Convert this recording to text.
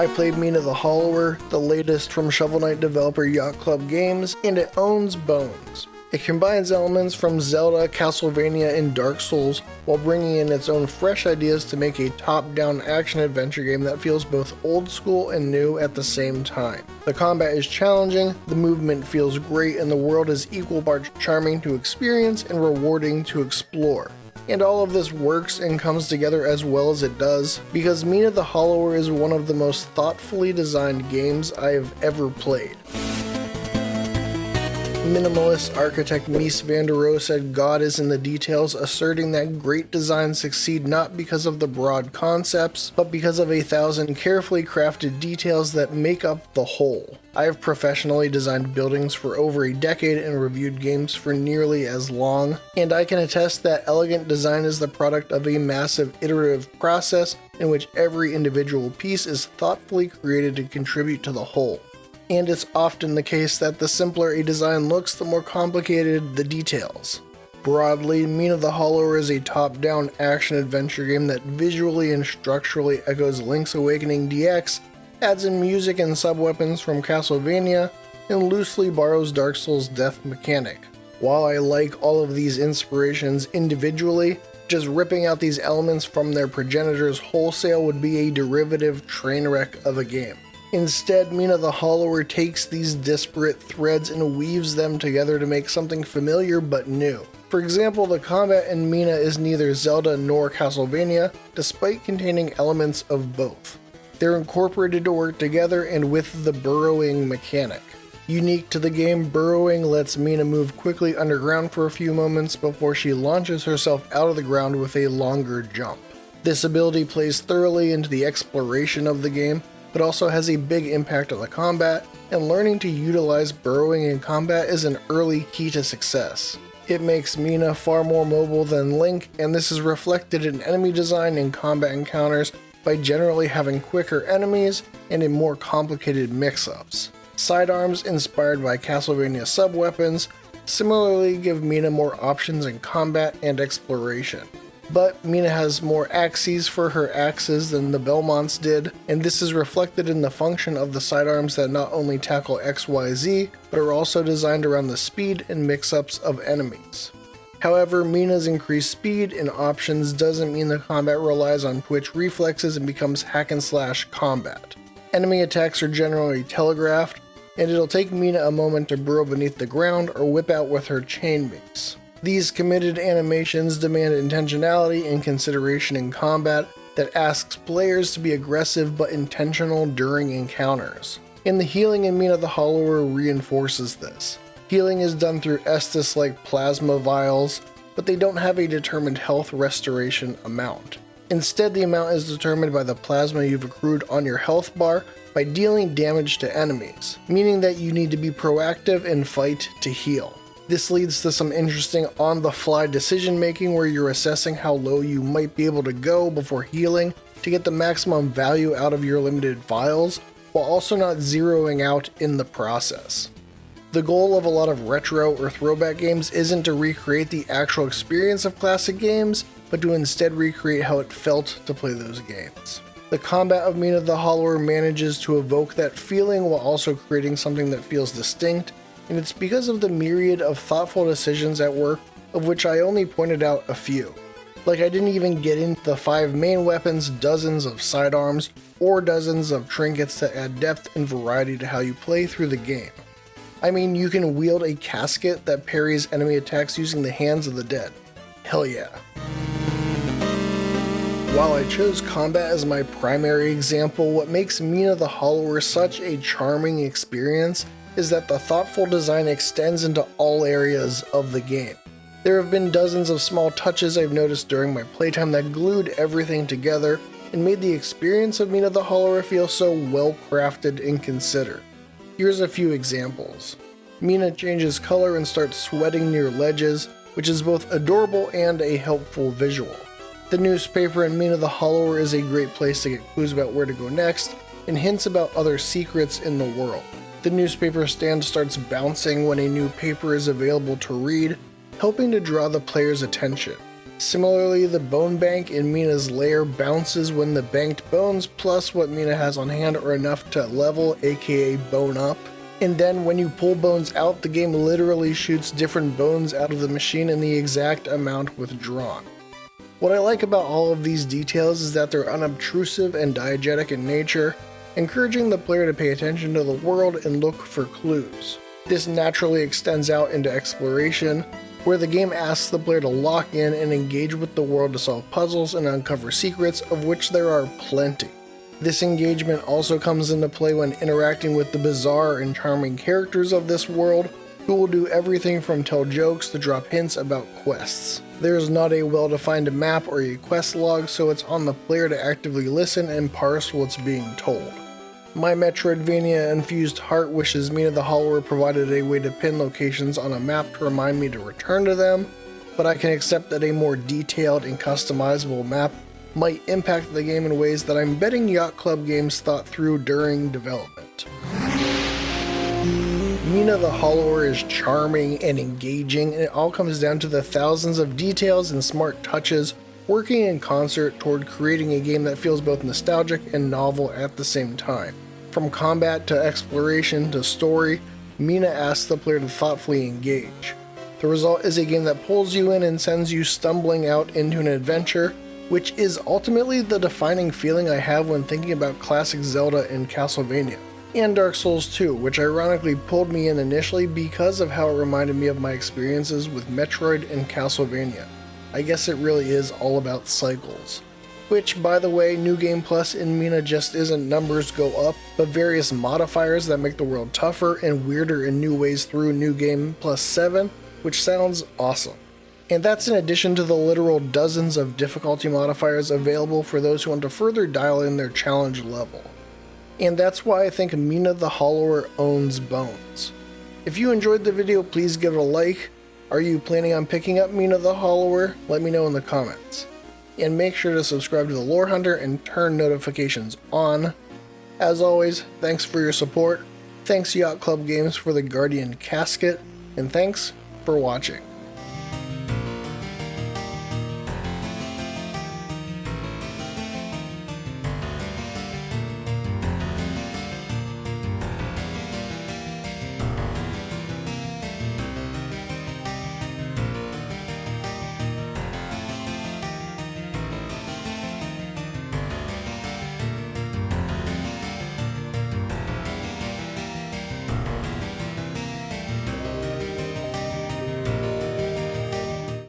I played Mina the Hollower, the latest from Shovel Knight developer Yacht Club Games, and it owns bones. It combines elements from Zelda, Castlevania, and Dark Souls while bringing in its own fresh ideas to make a top-down action-adventure game that feels both old school and new at the same time. The combat is challenging, the movement feels great, and the world is equal parts charming to experience and rewarding to explore. And all of this works and comes together as well as it does because Mina the Hollower is one of the most thoughtfully designed games I have ever played. Minimalist architect Mies van der Rohe said God is in the details, asserting that great designs succeed not because of the broad concepts, but because of 1,000 carefully crafted details that make up the whole. I have professionally designed buildings for over a decade and reviewed games for nearly as long, and I can attest that elegant design is the product of a massive iterative process in which every individual piece is thoughtfully created to contribute to the whole. And it's often the case that the simpler a design looks, the more complicated the details. Broadly, Mina the Hollower is a top-down action-adventure game that visually and structurally echoes Link's Awakening DX, adds in music and sub-weapons from Castlevania, and loosely borrows Dark Souls' death mechanic. While I like all of these inspirations individually, just ripping out these elements from their progenitors wholesale would be a derivative train wreck of a game. Instead, Mina the Hollower takes these disparate threads and weaves them together to make something familiar but new. For example, the combat in Mina is neither Zelda nor Castlevania, despite containing elements of both. They're incorporated to work together and with the burrowing mechanic. Unique to the game, burrowing lets Mina move quickly underground for a few moments before she launches herself out of the ground with a longer jump. This ability plays thoroughly into the exploration of the game, but also has a big impact on the combat, and learning to utilize burrowing in combat is an early key to success. It makes Mina far more mobile than Link, and this is reflected in enemy design and combat encounters by generally having quicker enemies and in more complicated mix-ups. Sidearms inspired by Castlevania sub-weapons similarly give Mina more options in combat and exploration. But Mina has more axes for her axes than the Belmonts did, and this is reflected in the function of the sidearms that not only tackle XYZ, but are also designed around the speed and mix-ups of enemies. However, Mina's increased speed and options doesn't mean the combat relies on twitch reflexes and becomes hack-and-slash combat. Enemy attacks are generally telegraphed, and it'll take Mina a moment to burrow beneath the ground or whip out with her chain mace. These committed animations demand intentionality and consideration in combat that asks players to be aggressive but intentional during encounters. And the healing in Mina the Hollower reinforces this. Healing is done through Estus-like plasma vials, but they don't have a determined health restoration amount. Instead, the amount is determined by the plasma you've accrued on your health bar by dealing damage to enemies, meaning that you need to be proactive and fight to heal. This leads to some interesting on-the-fly decision-making where you're assessing how low you might be able to go before healing to get the maximum value out of your limited vials, while also not zeroing out in the process. The goal of a lot of retro or throwback games isn't to recreate the actual experience of classic games, but to instead recreate how it felt to play those games. The combat of Mina the Hollower manages to evoke that feeling while also creating something that feels distinct, and it's because of the myriad of thoughtful decisions at work, of which I only pointed out a few. Like, I didn't even get into the 5 main weapons, dozens of sidearms, or dozens of trinkets that add depth and variety to how you play through the game. I mean, you can wield a casket that parries enemy attacks using the hands of the dead. Hell yeah. While I chose combat as my primary example, what makes Mina the Hollower such a charming experience is that the thoughtful design extends into all areas of the game. There have been dozens of small touches I've noticed during my playtime that glued everything together and made the experience of Mina the Hollower feel so well crafted and considered. Here's a few examples. Mina changes color and starts sweating near ledges, which is both adorable and a helpful visual. The newspaper in Mina the Hollower is a great place to get clues about where to go next and hints about other secrets in the world. The newspaper stand starts bouncing when a new paper is available to read, helping to draw the player's attention. Similarly, the bone bank in Mina's lair bounces when the banked bones plus what Mina has on hand are enough to level, aka bone up. And then when you pull bones out, the game literally shoots different bones out of the machine in the exact amount withdrawn. What I like about all of these details is that they're unobtrusive and diegetic in nature, encouraging the player to pay attention to the world and look for clues. This naturally extends out into exploration, where the game asks the player to lock in and engage with the world to solve puzzles and uncover secrets, of which there are plenty. This engagement also comes into play when interacting with the bizarre and charming characters of this world, who will do everything from tell jokes to drop hints about quests. There is not a well-defined map or a quest log, so it's on the player to actively listen and parse what's being told. My Metroidvania-infused heart wishes Mina the Hollower provided a way to pin locations on a map to remind me to return to them, but I can accept that a more detailed and customizable map might impact the game in ways that I'm betting Yacht Club Games thought through during development. Mina the Hollower is charming and engaging, and it all comes down to the thousands of details and smart touches working in concert toward creating a game that feels both nostalgic and novel at the same time. From combat to exploration to story, Mina asks the player to thoughtfully engage. The result is a game that pulls you in and sends you stumbling out into an adventure, which is ultimately the defining feeling I have when thinking about classic Zelda and Castlevania. And Dark Souls 2, which ironically pulled me in initially because of how it reminded me of my experiences with Metroid and Castlevania. I guess it really is all about cycles. Which, by the way, New Game Plus in Mina just isn't numbers go up, but various modifiers that make the world tougher and weirder in new ways through New Game Plus 7, which sounds awesome. And that's in addition to the literal dozens of difficulty modifiers available for those who want to further dial in their challenge level. And that's why I think Mina the Hollower owns bones. If you enjoyed the video, please give it a like. Are you planning on picking up Mina the Hollower? Let me know in the comments. And make sure to subscribe to the Lore Hunter and turn notifications on. As always, thanks for your support. Thanks Yacht Club Games for the Guardian Casket, and thanks for watching.